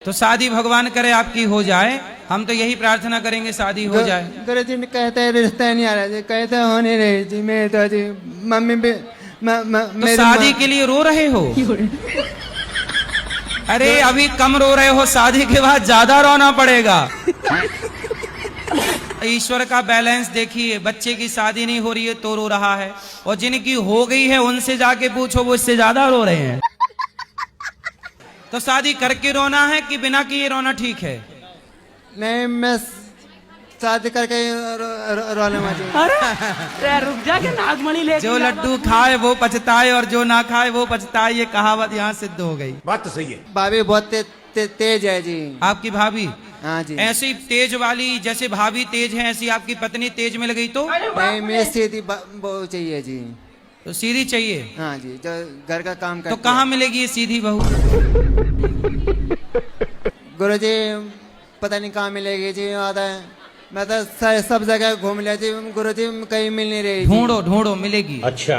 तो शादी भगवान करे आपकी हो जाए, हम तो यही प्रार्थना करेंगे शादी हो जाए। गुरु जी ने कहते हैं रिश्ता नहीं आ रहा जी, कहते हो नहीं रही जी, मैं तो जी मम्मी भी तो शादी के लिए रो रहे हो? अरे अभी कम रो रहे हो, शादी के बाद ज्यादा रोना पड़ेगा। ईश्वर का बैलेंस देखिए, बच्चे की शादी नहीं हो रही है तो रो रहा है, और जिनकी हो गई है उनसे जाके पूछो वो इससे ज्यादा रो रहे हैं। तो शादी करके रोना है कि बिना किए रोना ठीक है? नहीं, मैं शादी करके रोने मुझे। अरे रुक जा के नागमणि ले। जो लड्डू खाए वो पछताए और जो ना खाए वो पछताए, ये कहावत यहाँ सिद्ध हो गई। बात तो सही है। भाभी बहुत तेज है जी। आपकी भाभी? हाँ जी। ऐसी तेज वाली, जैसे भाभी तेज है ऐसी आपकी पत्नी तेज में लगी तो? नहीं, मैं सीधी बहू चाहिए जी। तो सीधी चाहिए? हाँ जी, जो घर का काम करती तो कहाँ मिलेगी ये सीधी बहू? गुरु जी पता नहीं कहाँ मिलेगी जी, आता है मैं तो सब जगह घूम लिया जी, गुरु जी कहीं मिल नहीं रही। ढूंढो ढूंढो मिलेगी। अच्छा।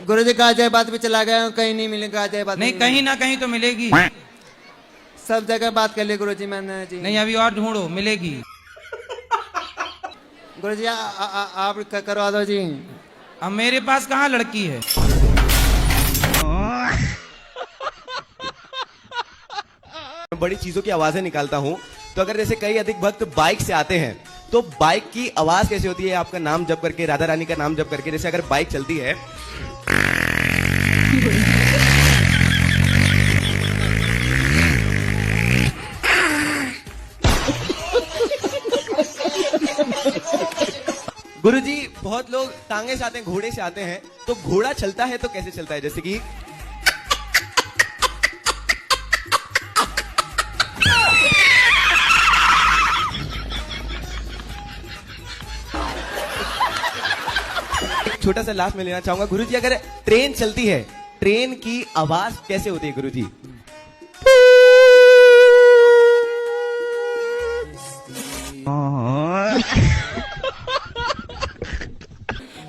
गुरु जी गाजियाबाद भी चला गया, कहीं नहीं मिलेगा गाजियाबाद। नहीं, कहीं ना कहीं तो मिलेगी। सब जगह बात कर ली गुरु जी मैंने जी। नहीं, अभी और ढूंढो मिलेगी। गुरु जी आप करवा दो जी। अब मेरे पास कहाँ लड़की है? बड़ी चीजों की आवाजें निकालता हूँ, तो अगर जैसे कई अधिक भक्त बाइक से आते हैं तो बाइक की आवाज कैसे होती है? आपका नाम जप करके, राधा रानी का नाम जप करके, जैसे अगर बाइक चलती है गुरुजी, बहुत लोग टांगे से आते हैं, घोड़े से आते हैं, तो घोड़ा चलता है तो कैसे चलता है? जैसे कि छोटा सा लास्ट में लेना चाहूंगा गुरुजी, अगर ट्रेन चलती है, ट्रेन की आवाज कैसे होती है गुरुजी?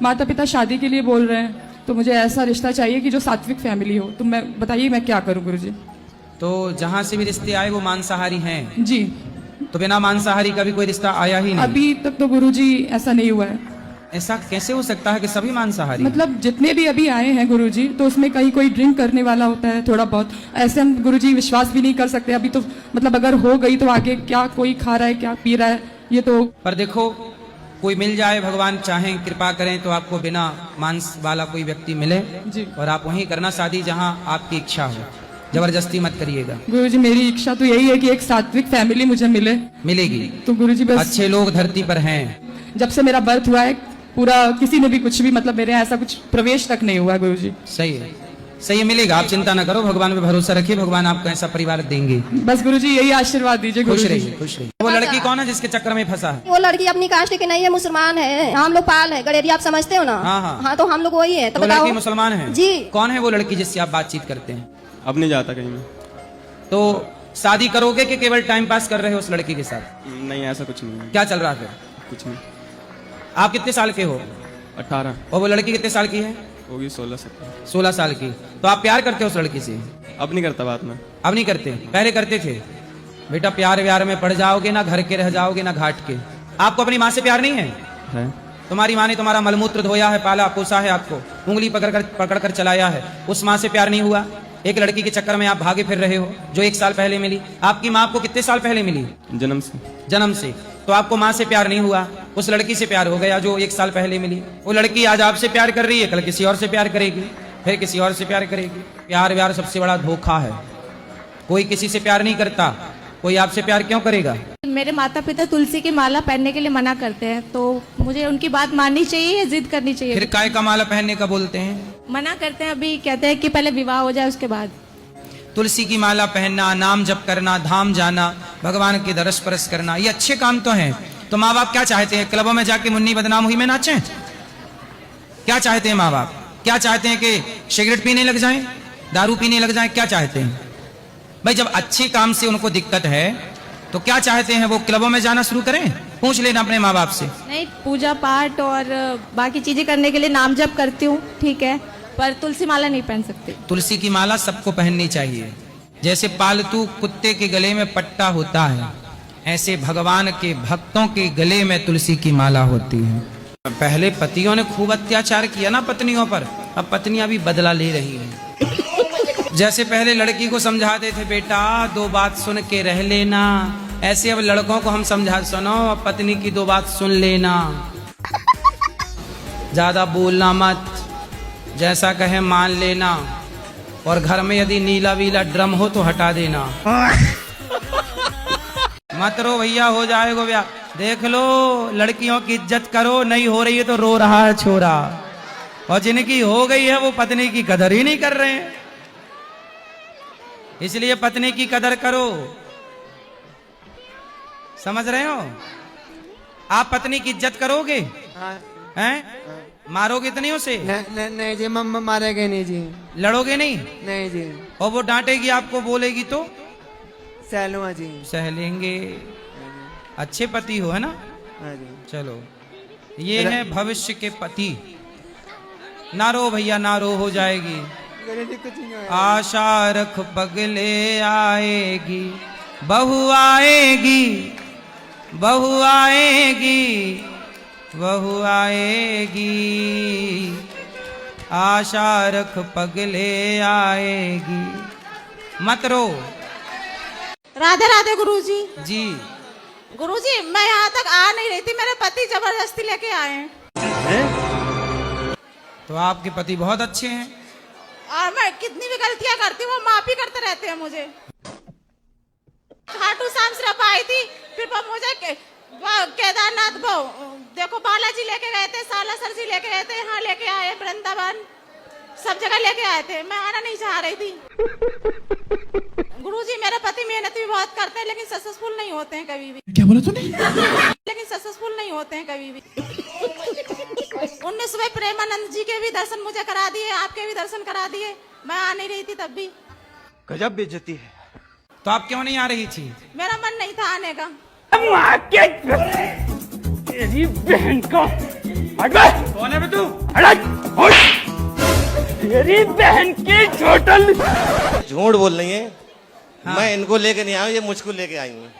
माता पिता शादी के लिए बोल रहे हैं, तो मुझे ऐसा रिश्ता चाहिए कि जो सात्विक फैमिली हो। तो मैं बताइए मैं क्या करूं गुरुजी? तो जहाँ से भी रिश्ते आए वो मांसाहारी हैं जी। तो बिना मांसाहारी का भी कोई रिश्ता आया ही नहीं? अभी तक तो गुरुजी ऐसा नहीं हुआ है। ऐसा कैसे हो सकता है कि सभी मांसाहारी? मतलब जितने भी अभी आए हैं गुरुजी, तो उसमें कहीं कोई ड्रिंक करने वाला होता है थोड़ा बहुत, ऐसे हम गुरुजी विश्वास भी नहीं कर सकते अभी तो। मतलब अगर हो गई तो आगे क्या कोई खा रहा है क्या पी रहा है ये तो। पर देखो, कोई मिल जाए, भगवान चाहें कृपा करें तो आपको बिना मांस वाला कोई व्यक्ति मिले जी। और आप वहीं करना शादी जहां आपकी इच्छा हो, जबरदस्ती मत करिएगा। गुरुजी मेरी इच्छा तो यही है कि एक सात्विक फैमिली मुझे मिले। मिलेगी तो गुरुजी बस अच्छे लोग धरती पर हैं। जब से मेरा बर्थ हुआ है पूरा किसी ने भी कुछ भी मतलब मेरे यहाँ ऐसा कुछ प्रवेश तक नहीं हुआ गुरुजी। सही है, सही है, मिलेगा। आप चिंता ना करो, भगवान पे भरोसा रखिए, भगवान आपको ऐसा परिवार देंगे। बस गुरुजी यही आशीर्वाद दीजिए खुश गुरुजी। रहिए, खुश रहिए। वो लड़की कौन है जिसके चक्कर में फंसा है? वो लड़की अपनी कास्ट की नहीं है, मुसलमान है। हम लोग पाल है, गड़ेरिया आप समझते हो ना? हाँ, हाँ। हाँ, तो हम लोग वही है। तो वो बताओ। लड़की मुसलमान है जी। कौन है वो लड़की जिससे आप बातचीत करते हैं? अब नहीं जाता कहीं में। तो शादी करोगे कि केवल टाइम पास कर रहे हो उस लड़की के साथ? नहीं, ऐसा कुछ नहीं है। क्या चल रहा है? कुछ नहीं। आप कितने साल के हो? 18 और वो लड़की कितने साल की है? होगी 16-17। 16 साल की। तो आप प्यार करते हो उस लड़की से? अब नहीं करता बात में। अब नहीं करते, पहले करते थे? बेटा प्यार व्यार में पड़ जाओगे ना, घर के रह जाओगे ना घाट के। आपको अपनी माँ से प्यार नहीं है? तुम्हारी माँ ने तुम्हारा मलमूत्र धोया है, पाला पोसा है, आपको उंगली पकड़ कर चलाया है, उस माँ से प्यार नहीं हुआ? एक लड़की के चक्कर में आप भागे फिर रहे हो जो 1 साल पहले मिली। आपकी माँ आपको कितने साल पहले मिली? जन्म से। जन्म से। तो आपको माँ से प्यार नहीं हुआ, उस लड़की से प्यार हो गया जो 1 साल पहले मिली। वो लड़की आज आपसे प्यार कर रही है, कल किसी और से प्यार करेगी, फिर किसी और से प्यार करेगी। प्यार व्यार सबसे बड़ा धोखा है। कोई किसी से प्यार नहीं करता, कोई आपसे प्यार क्यों करेगा? मेरे माता पिता तुलसी की माला पहनने के लिए मना करते हैं, तो मुझे उनकी बात माननी चाहिए या जिद करनी चाहिए? फिर काय का माला पहनने का बोलते हैं? मना करते हैं, अभी कहते हैं कि पहले विवाह हो जाए उसके बाद। तुलसी की माला पहनना, नाम जप करना, धाम जाना, भगवान के दरस परस करना, ये अच्छे काम तो हैं। तो माँ बाप क्या चाहते हैं? क्लबों में जाके मुन्नी बदनाम हुई में नाचें? क्या चाहते हैं माँ बाप? क्या चाहते हैं कि सिगरेट पीने लग जाएं, दारू पीने लग जाएं? क्या चाहते हैं भाई? जब अच्छे काम से उनको दिक्कत है तो क्या चाहते हैं? वो क्लबों में जाना शुरू करें? पूछ लेना अपने माँ बाप से। नहीं, पूजा पाठ और बाकी चीजें करने के लिए नाम जप करती हूँ, ठीक है, पर तुलसी माला नहीं पहन सकती। तुलसी की माला सबको पहननी चाहिए। जैसे पालतू कुत्ते के गले में पट्टा होता है, ऐसे भगवान के भक्तों के गले में तुलसी की माला होती है। पहले पतियों ने खूब अत्याचार किया ना पत्नियों पर, अब पत्नियां भी बदला ले रही हैं। जैसे पहले लड़की को समझाते थे बेटा 2 बात सुन के रह लेना, ऐसे अब लड़कों को हम समझा, सुनो अब पत्नी की 2 बात सुन लेना, ज्यादा बोलना मत, जैसा कहे मान लेना, और घर में यदि नीला वीला ड्रम हो तो हटा देना। मत रो भैया, हो जाएगा ब्याह। देख लो, लड़कियों की इज्जत करो, नहीं हो रही है तो रो रहा है छोरा, और जिनकी हो गई है वो पत्नी की कदर ही नहीं कर रहे हैं। इसलिए पत्नी की कदर करो, समझ रहे हो? आप पत्नी की इज्जत करोगे? हाँ, हैं? मारोगे तो नहीं उसे? नहीं जी, मारेगे नहीं जी। लड़ोगे नहीं? नहीं जी। और वो डांटेगी आपको, बोलेगी तो सहलुआ जी। सह लेंगे। अच्छे पति हो, है ना? हाँ जी। चलो, ये है भविष्य के पति। ना रो भैया, ना रो, हो जाएगी। कुछ नहीं होगा। आशा रख पगले आएगी, बहू आएगी, बहू आएगी, बहू आएगी, आशा रख पगले आएगी। मत रो। राधे राधे गुरुजी। जी, गुरुजी, मैं यहाँ तक आ नहीं रही थी, मेरे पति जबरदस्ती लेके आए हैं। तो आपके पति बहुत अच्छे हैं। और मैं कितनी भी गलतियां करती हूँ वो माफी करते रहते हैं मुझे। खाटू श्याम सिर्फ आई थी, फिर वो मुझे केदारनाथ देखो बालाजी लेके गए थे, सालासर जी लेके गए थे, यहाँ लेके आए, वृंदावन सब जगह लेके आए थे। मैं आना नहीं चाह रही थी। गुरुजी, मेरे पति मेहनत भी बहुत करते हैं लेकिन सक्सेसफुल नहीं होते हैं कभी भी। क्या बोला तूने? लेकिन सक्सेसफुल नहीं होते हैं कभी भी। उनने सुबह प्रेमानंद जी के भी दर्शन मुझे करा दिए, आपके भी दर्शन करा दिए, मैं आ नहीं रही थी तब भी। गजब बेइज्जती है। तो आप क्यों नहीं आ रही थी? मेरा मन नहीं था आने का। तेरी बहन का कौन है बे तू? तेरी बहन की छोटल। झूठ बोल रही है। मैं इनको लेके नहीं आया, ये मुझको लेके आई हूँ।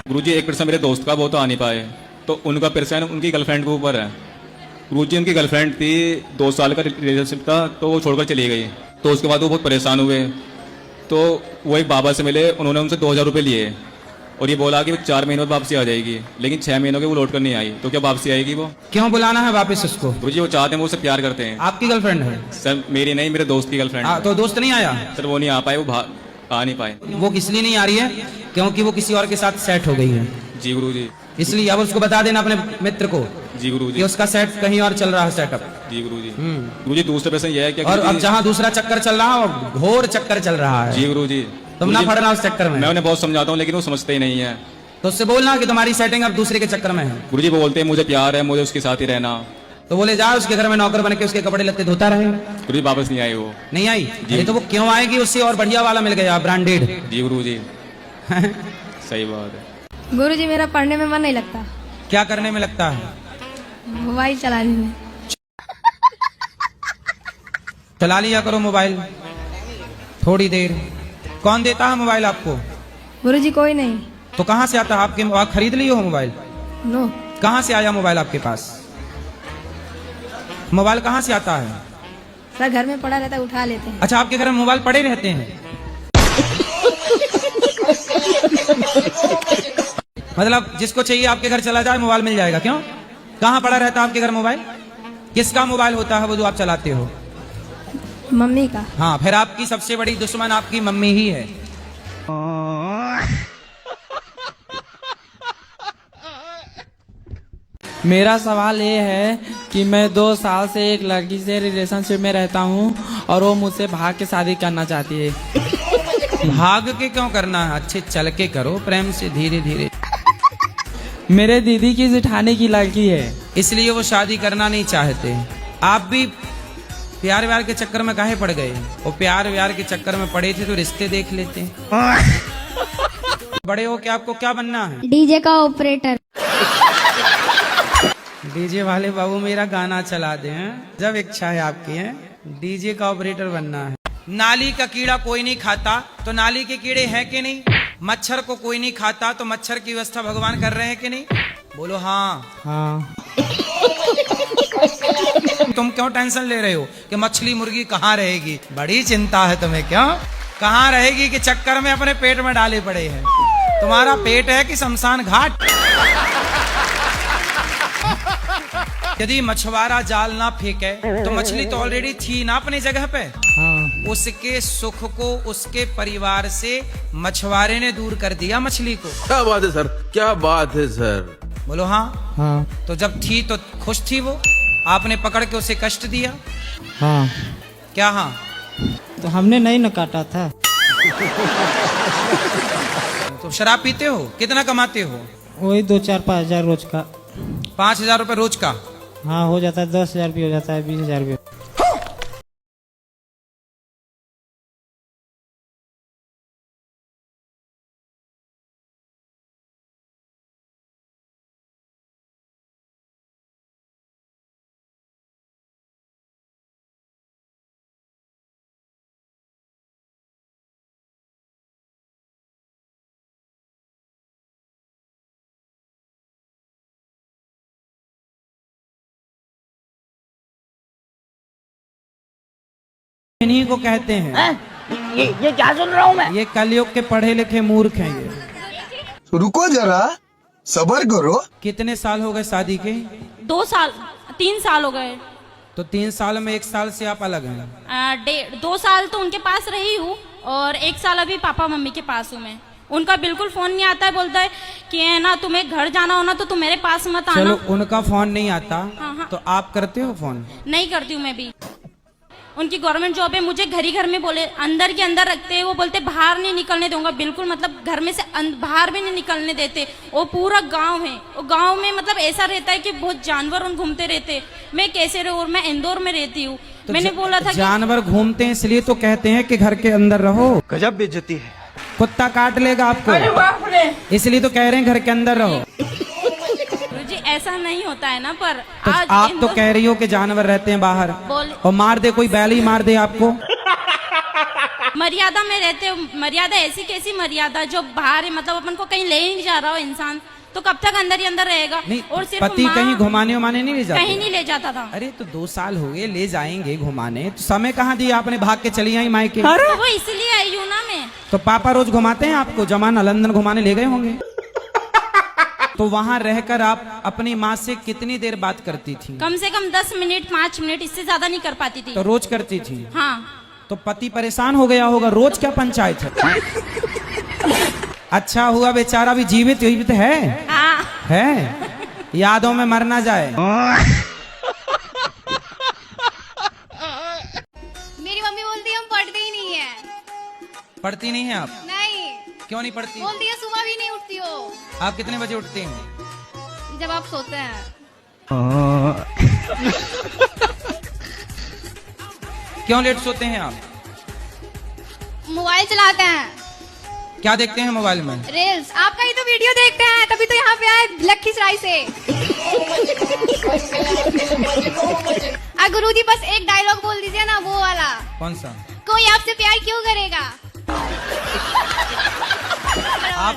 गुरुजी, एक पर्सन मेरे दोस्त का, वो तो आ नहीं पाए, तो उनका पर्सन उनकी गर्लफ्रेंड के ऊपर है। गुरुजी, उनकी गर्लफ्रेंड थी, 2 साल का रिलेशनशिप था, तो वो छोड़कर चली गई। तो उसके बाद वो बहुत परेशान हुए, तो वो एक बाबा से मिले, उन्होंने उनसे 2000 रुपये लिए और ये बोला कि वो 4 महीनों बाद वापसी आ जाएगी, लेकिन 6 महीनों के वो लौट कर नहीं आई। तो क्या वापसी आएगी वो? क्यों बुलाना है वापस उसको? गुरुजी, वो चाहते हैं, वो उसे प्यार करते हैं। आपकी गर्लफ्रेंड है? सर मेरी नहीं, मेरे दोस्त की गर्लफ्रेंड है। तो दोस्त नहीं आया? सर वो नहीं आ पाए, वो आ नहीं पाए। वो इसलिए नहीं आ रही है क्योंकि वो किसी और के साथ सेट हो गई है। जी गुरुजी। इसलिए अब उसको बता देना अपने मित्र को जी गुरुजी। कि उसका सेट कहीं और चल रहा है, सेटअप। जी गुरुजी। गुरुजी, दूसरा प्रश्न यह है कि और अब जहाँ दूसरा चक्कर चल रहा है, घोर चक्कर चल रहा है। जी गुरुजी। तुम ना पड़ना उस चक्कर में। मैं उन्हें बहुत समझाता हूँ लेकिन वो समझते ही नहीं है। तो उससे बोलना कि तुम्हारी सेटिंग अब दूसरे के चक्कर में है। गुरुजी बोलते हैं मुझे प्यार है, मुझे उसके साथ ही रहना। तो बोले जा उसके घर में नौकर बन के उसके कपड़े लत्ते धोता रहे। गुरुजी वापस नहीं आई वो। नहीं आई? नहीं तो वो क्यों आएगी? उससे और बढ़िया वाला मिल गया, ब्रांडेड। जी गुरुजी। सही बात है। गुरुजी, मेरा पढ़ने में मन नहीं लगता। क्या करने में लगता है? मोबाइल चलाने में। चला लिया करो मोबाइल थोड़ी देर। कौन देता है मोबाइल आपको? गुरुजी, कोई नहीं। तो कहाँ से आता है? आपके आप खरीद लिए हो मोबाइल? नो। कहाँ से आया मोबाइल आपके पास? मोबाइल कहाँ से आता है? सर घर में पड़ा रहता है, उठा लेते हैं। अच्छा, आपके घर में मोबाइल पड़े रहते हैं? मतलब जिसको चाहिए आपके घर चला जाए मोबाइल मिल जाएगा? क्यों? कहाँ पड़ा रहता है आपके घर मोबाइल? किसका मोबाइल होता है वो जो आप चलाते हो? मम्मी का। हाँ, फिर आपकी सबसे बड़ी दुश्मन आपकी मम्मी ही है। मेरा सवाल ये है कि मैं 2 साल से एक लड़की से रिलेशनशिप में रहता हूँ और वो मुझसे भाग के शादी करना चाहती है। भाग के क्यों करना है? अच्छे चल के करो, प्रेम से, धीरे धीरे। मेरे दीदी की जेठानी की लड़की है, इसलिए वो शादी करना नहीं चाहते। आप भी प्यार व्यार के चक्कर में काहे पड़ गए? वो प्यार व्यार के चक्कर में पड़े थे तो रिश्ते देख लेते। बड़े हो के आपको क्या बनना है? डीजे का ऑपरेटर। डीजे वाले बाबू मेरा गाना चला दे हैं, जब इच्छा है आपकी है। डीजे का ऑपरेटर बनना है। नाली का कीड़ा कोई नहीं खाता, तो नाली के कीड़े हैं कि नहीं? मच्छर को कोई नहीं खाता, तो मच्छर की व्यवस्था भगवान कर रहे हैं कि नहीं? बोलो हाँ। हाँ। तुम क्यों टेंशन ले रहे हो कि मछली मुर्गी कहाँ रहेगी? बड़ी चिंता है तुम्हें, क्यों? कहाँ रहेगी के चक्कर में अपने पेट में डाले पड़े हैं। तुम्हारा पेट है कि शमशान घाट? यदि मछुआरा जाल ना फेंके तो मछली तो ऑलरेडी थी ना अपनी जगह पे। हाँ। उसके सुख को उसके परिवार से मछुआरे ने दूर कर दिया मछली को। क्या बात है सर, क्या बात है सर। बोलो हाँ। हाँ। तो जब थी तो खुश थी वो, आपने पकड़ के उसे कष्ट दिया। हाँ। क्या हाँ? तो हमने नहीं न काटा था। तो शराब पीते हो? कितना कमाते हो? वही 2-4-5 हजार रोज का। 5,000 रुपए रोज का? हाँ, हो जाता है। 10,000 भी हो जाता है, 20,000 भी। इन्हीं को कहते हैं। ये क्या सुन रहा हूँ मैं? ये कलयुग के पढ़े लिखे मूर्ख हैं ये। रुको जरा, सबर करो। कितने साल हो गए शादी के? 2 साल 3 साल हो गए। तो 3 साल में 1 साल से आप अलग हैं। 2 साल तो उनके पास रही हूँ और 1 साल अभी पापा मम्मी के पास हूँ मैं। उनका बिल्कुल फोन नहीं आता है, बोलता है कि है ना तुम्हें घर जाना हो ना तो तुम मेरे पास मत आना। चलो उनका फोन नहीं आता। हाँ। तो आप करते हो फोन? नहीं करती हूँ मैं भी। उनकी गवर्नमेंट जॉब है, मुझे घर ही घर में बोले अंदर के अंदर रखते हैं। वो बोलते बाहर नहीं निकलने दूंगा, बिल्कुल मतलब घर में से बाहर भी नहीं निकलने देते। वो पूरा गांव है, वो गांव में मतलब ऐसा रहता है कि बहुत जानवर उन घूमते रहते। मैं कैसे रहूं? और मैं इंदौर में रहती हूँ। तो मैंने बोला था जानवर घूमते हैं इसलिए तो कहते हैं कि घर के अंदर रहो। गजब बेइज्जती है। कुत्ता काट लेगा आपको, इसलिए तो कह रहे हैं घर के अंदर रहो। जी ऐसा नहीं होता है ना, पर तो आज आप तो कह रही हो कि जानवर रहते हैं बाहर और मार दे, कोई बैल ही मार दे आपको। मर्यादा में रहते हो। मर्यादा ऐसी कैसी मर्यादा जो बाहर है, मतलब अपन को कहीं ले ही नहीं जा रहा हो इंसान, तो कब तक अंदर ही अंदर रहेगा? नहीं, और सिर्फ पति कहीं घुमाने उमाने नहीं ले जाते? कहीं नहीं ले जाता था। अरे तो 2 साल हो गए, ले जाएंगे घुमाने, तो समय कहाँ दिया आपने? भाग के चली आई मायके। तो वो इसलिए आई हूँ ना मैं। तो पापा रोज घुमाते हैं आपको? जमाना लंदन घुमाने ले गए होंगे। तो वहाँ रहकर आप अपनी माँ से कितनी देर बात करती थी? कम से कम 10 मिनट 5 मिनट, इससे ज्यादा नहीं कर पाती थी। तो रोज करती थी? हाँ। तो पति परेशान हो गया होगा, रोज क्या पंचायत है? अच्छा हुआ बेचारा भी जीवित है। हाँ। है, यादों में मर ना जाए। मेरी मम्मी बोलती है हम पढ़ते ही नहीं है। पढ़ती नहीं है आप? नहीं। क्यों नहीं पढ़ती? बोलती है सुबह भी नहीं उठती हो। आप कितने बजे उठते हैं? जब आप सोते हैं। क्यों लेट सोते हैं आप? मोबाइल चलाते हैं। क्या देखते हैं मोबाइल में? रील्स। आपका ही तो वीडियो देखते हैं, तभी तो यहाँ पे आए लखीसराय से। गुरुजी बस एक डायलॉग बोल दीजिए ना, वो वाला। कौन सा? कोई आपसे प्यार क्यों करेगा?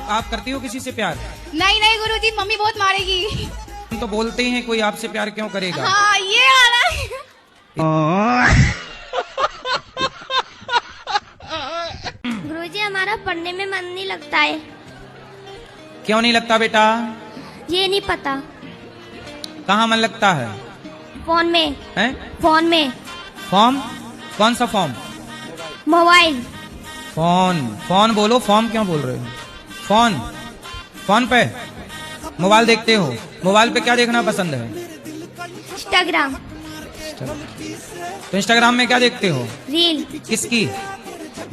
आप करती हो किसी से प्यार? नहीं नहीं गुरुजी, मम्मी बहुत मारेगी। हम तो बोलते ही हैं कोई आपसे प्यार क्यों करेगा। हाँ ये वाला। गुरुजी हमारा पढ़ने में मन नहीं लगता है। क्यों नहीं लगता बेटा? ये नहीं पता। कहाँ मन लगता है? फोन में। हैं? फोन में। फॉर्म? कौन सा फॉर्म? मोबाइल। फोन बोलो, फॉर्म क्यों बोल रहे हो? फोन पे मोबाइल देखते हो? मोबाइल पे क्या देखना पसंद है? इंस्टाग्राम। तो इंस्टाग्राम में क्या देखते हो? रील। किसकी?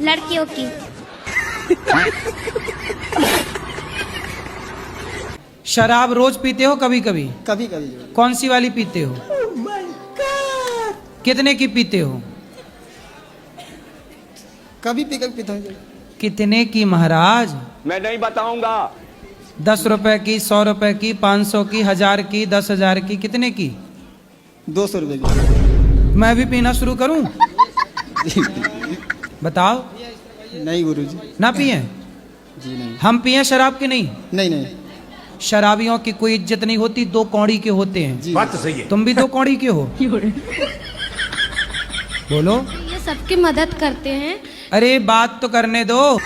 लड़कियों की। शराब रोज पीते हो? कभी कभी? कभी कभी। कौन सी वाली पीते हो? कितने की पीते हो? कभी पी कभी पीता हूँ। कितने की महाराज? मैं नहीं बताऊंगा। 10 रुपए की, 100 रुपए की, 500 की, 1000 की, 10,000 की? कितने की? 200 रुपए की। मैं भी पीना शुरू करूं? बताओ। नहीं गुरुजी। ना पिए? जी नहीं। हम पिए शराब की नहीं? नहीं नहीं। शराबियों की कोई इज्जत नहीं होती, दो कौड़ी के होते हैं। बात तो सही है। तुम भी दो कौड़ी के हो। बोलो। ये सबकी मदद करते हैं। अरे बात तो करने दो।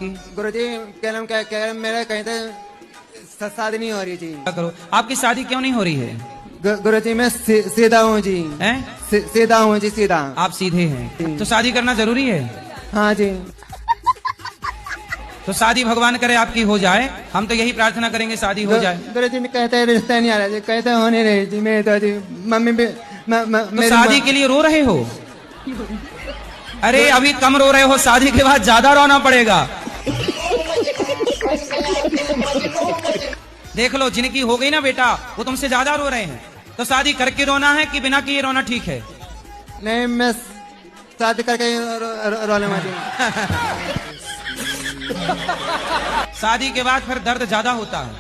गुरुजी क्या नाम क्या मेरा कहीं तो शादी नहीं हो रही जी। क्या करो? आपकी शादी क्यों नहीं हो रही है? गुरुजी मैं सीधा हूँ जी। हैं? सीधा हूँ जी, सीधा। आप सीधे हैं तो शादी करना जरूरी है? हाँ जी। तो शादी भगवान करे आपकी हो जाए, हम तो यही प्रार्थना करेंगे शादी हो जाए। गुरुजी ने कहते हैं रिश्ता नहीं आ रहा जी, कहते होने रही जी। मेरे तो जी मम्मी भी तो शादी के लिए रो रहे हो? अरे अभी कम रो रहे हो, शादी के बाद ज्यादा रोना पड़ेगा। देख लो, जिनकी हो गई ना बेटा, वो तुमसे ज्यादा रो रहे हैं। तो शादी करके रोना है कि बिना किए रोना ठीक है? नहीं, मैं शादी करके रोने वाली। शादी के बाद फिर दर्द ज्यादा होता है।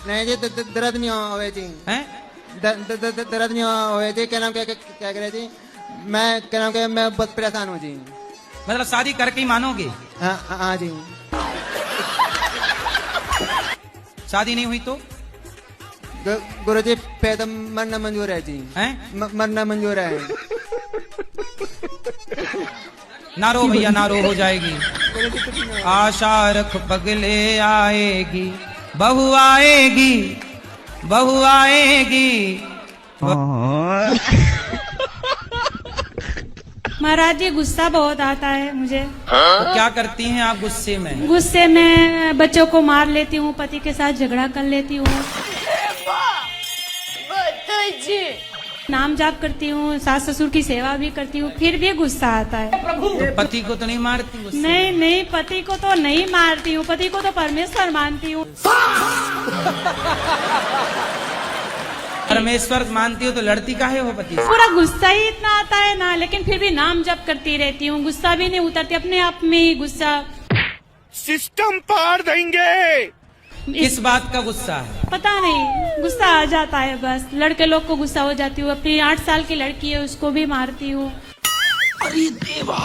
नहीं जी, दर्द नहीं हुए जी। हैं? दर्द नहीं हुए जी। क्या नाम क्या करे जी, मैं क्या नाम मैं बहुत परेशान हूँ जी। मतलब शादी करके ही मानोगे? हाँ जी। शादी नहीं हुई तो? गुरुजी पैदा मरना मंजूर है जी। हैं? मरना मंजूर है। ना रो भैया, ना रो, हो जाएगी। आशा रख पगले आएगी, बहू आएगी, बहू आएगी। महाराज जी गुस्सा बहुत आता है मुझे। तो क्या करती हैं आप गुस्से में? गुस्से में बच्चों को मार लेती हूँ, पति के साथ झगड़ा कर लेती हूँ, नाम जाप करती हूँ, सास ससुर की सेवा भी करती हूँ, फिर भी गुस्सा आता है। तो पति को तो नहीं मारती गुस्से? नहीं नहीं, पति को तो नहीं मारती हूँ, पति को तो परमेश्वर मानती हूँ। परमेश्वर मानती हो तो लड़ती काहे हो पति से? पूरा गुस्सा ही इतना आता है ना, लेकिन फिर भी नाम जप करती रहती हूँ, गुस्सा भी नहीं उतरती, अपने आप में ही गुस्सा। सिस्टम पार देंगे। किस बात का गुस्सा है? पता नहीं, गुस्सा आ जाता है बस। लड़के लोग को गुस्सा हो जाती हूँ, अपनी 8 साल की लड़की है उसको भी मारती हूँ। अरे देवा,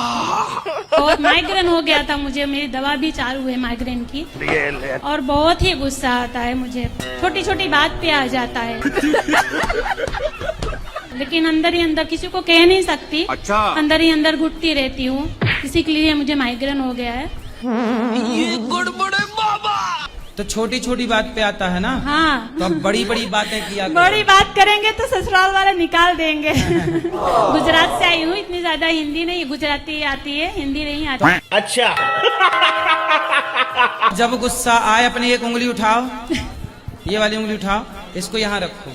बहुत माइग्रेन हो गया था मुझे, मेरी दवा भी चालू है माइग्रेन की, और बहुत ही गुस्सा आता है मुझे, छोटी छोटी बात पे आ जाता है। लेकिन अंदर ही अंदर किसी को कह नहीं सकती। अच्छा। अंदर ही अंदर घुटती रहती हूँ, इसी के लिए मुझे माइग्रेन हो गया है। ये गड़बड़ है बाबा। तो छोटी छोटी बात पे आता है ना? हाँ। तो अब बड़ी बड़ी बातें किया करो। बड़ी बात करेंगे तो ससुराल वाले निकाल देंगे। गुजरात से आई हूँ, इतनी ज्यादा हिंदी नहीं, गुजराती आती है, हिंदी नहीं आती। अच्छा। जब गुस्सा आए अपनी एक उंगली उठाओ, ये वाली उंगली उठाओ, इसको यहाँ रखो।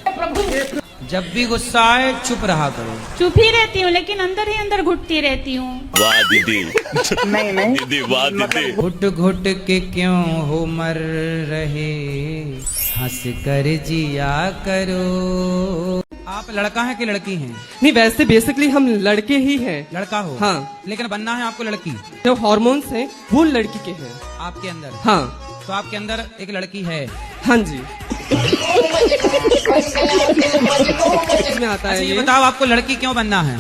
जब भी गुस्सा आए चुप रहा करो। चुप ही रहती हूँ, लेकिन अंदर ही अंदर घुटती रहती हूँ। वाह दीदी। नहीं दीदी, वाह दीदी। घुट घुट के क्यों हो मर रहे, हंस कर जिया करो। आप लड़का है कि लड़की हैं? नहीं, वैसे बेसिकली हम लड़के ही हैं। लड़का हो? हाँ। लेकिन बनना है आपको लड़की? जो हार्मोन्स हैं वो लड़की के हैं आपके अंदर? हाँ। तो आपके अंदर एक लड़की है? हाँ जी। इसमें आता है। ये बताओ आपको लड़की क्यों बनना है?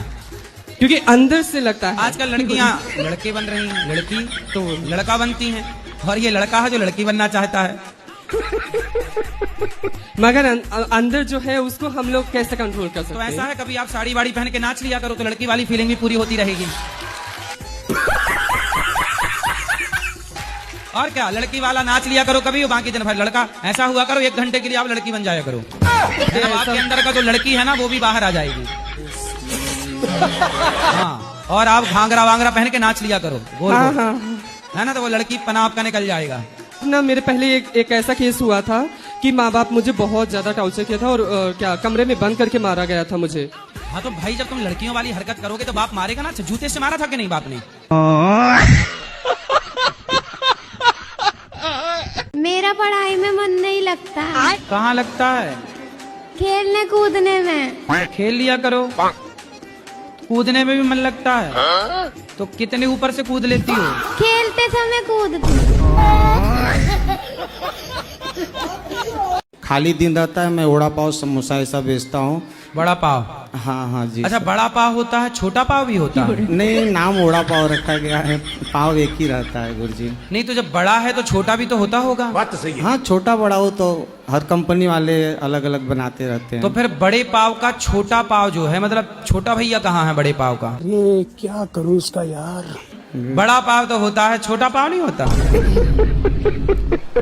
क्योंकि अंदर से लगता है। आजकल लड़कियां लड़के बन रही हैं, लड़की तो लड़का बनती हैं, और ये लड़का है जो लड़की बनना चाहता है। मगर अंदर जो है उसको हम लोग कैसे कंट्रोल कर सकते तो हैं? ऐसा है, कभी आप साड़ी वाड़ी पहन के नाच लिया करो तो लड़की वाली फीलिंग भी पूरी होती रहेगी। और क्या, लड़की वाला नाच लिया करो कभी, बाकी दिन भर लड़का। ऐसा हुआ करो 1 घंटे के लिए आप लड़की बन जाया करो, आपके अंदर का जो लड़की है ना वो भी बाहर आ जाएगी। हाँ, और आप घाघरा वांगरा पहन के नाच लिया करो गोल हाँ, गोल। हाँ। है ना, तो वो लड़की पना आपका निकल जाएगा ना। मेरे पहले एक ऐसा केस हुआ था कि माँ बाप मुझे बहुत ज्यादा टॉर्चर किया था, और क्या कमरे में बंद करके मारा गया था मुझे। हाँ, तो भाई जब तुम लड़कियों वाली हरकत करोगे तो बाप मारेगा ना। जूते से मारा था कि नहीं बाप ने? मेरा पढ़ाई में मन नहीं लगता है। कहाँ लगता है? खेलने कूदने में। खेल लिया करो, कूदने में भी मन लगता है। तो कितने ऊपर से कूद लेती हो? खेलते समय कूदती। खाली दिन रहता है मैं वड़ा पाव समोसा ऐसा बेचता हूँ। बड़ा पाव? हाँ जी। अच्छा, बड़ा पाव होता है, छोटा पाव भी होता है? नहीं, नाम वड़ा पाव रखा गया है, पाव एक ही रहता है गुरुजी। नहीं तो जब बड़ा है तो छोटा भी तो होता होगा? बात तो सही है। हाँ, छोटा बड़ा हो तो हर कंपनी वाले अलग अलग बनाते रहते हैं। तो फिर बड़े पाव का छोटा पाव जो है, मतलब छोटा भैया कहाँ है बड़े पाव का? ये क्या करूँ इसका यार। बड़ा पाव तो होता है, छोटा पाव नहीं होता?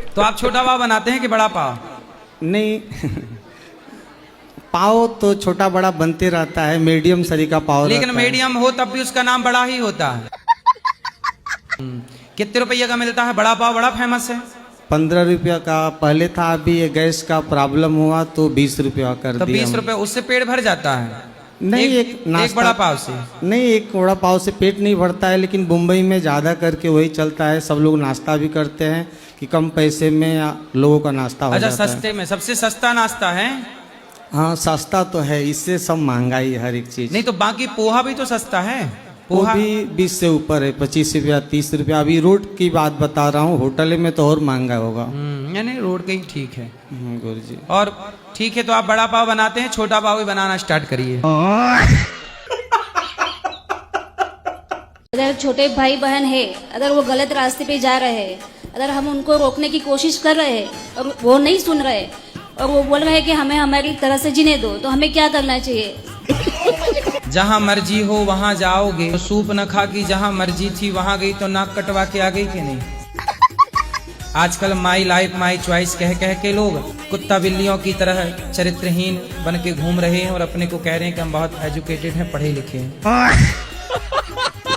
तो आप छोटा पाव बनाते हैं कि बड़ा पाव? नहीं पाव तो छोटा बड़ा बनते रहता है, मीडियम सरी का पाव लेकिन रहता है। मीडियम हो तब भी उसका नाम बड़ा ही होता है। कितने रुपये का मिलता है बड़ा पाव? बड़ा फेमस है। 15 रुपया का पहले था, अभी ये गैस का प्रॉब्लम हुआ तो 20 रुपया कर तो दिया। 20 रुपये उससे पेट भर जाता है? नहीं, एक बड़ा पाव से नहीं, एक बड़ा पाव से पेट नहीं भरता है, लेकिन मुंबई में ज़्यादा करके वही चलता है। सब लोग नाश्ता भी करते हैं कि कम पैसे में लोगों का नाश्ता हो जाता है। अच्छा, सस्ते में सबसे सस्ता नाश्ता है? हाँ, सस्ता तो है, इससे सब महंगाई है हर एक चीज। नहीं तो बाकी पोहा भी तो सस्ता है। वो भी 20 से ऊपर है, 25 रुपया 30 रुपया। अभी रोड की बात बता रहा हूँ, होटल में तो और महंगा होगा। यानी रोड का ही ठीक है। गुरुजी। और ठीक है, तो आप बड़ा पाव बनाते हैं, छोटा पाव भी बनाना स्टार्ट करिए। अगर छोटे भाई बहन है, अगर वो गलत रास्ते पे जा रहे हैं, अगर हम उनको रोकने की कोशिश कर रहे हैं और वो नहीं सुन रहे और वो बोल रहे हैं कि हमें हमारी तरह से जीने दो, तो हमें क्या करना चाहिए? जहाँ मर्जी हो वहाँ जाओगे, तो सूप न खा की जहाँ मर्जी थी वहाँ गई तो नाक कटवा के आ गई कि नहीं? आजकल माई लाइफ माई चॉइस कह कह के लोग कुत्ता बिल्लियों की तरह चरित्रहीन बन के घूम रहे हैं और अपने को कह रहे हैं कि हम बहुत एजुकेटेड हैं, पढ़े लिखे हैं।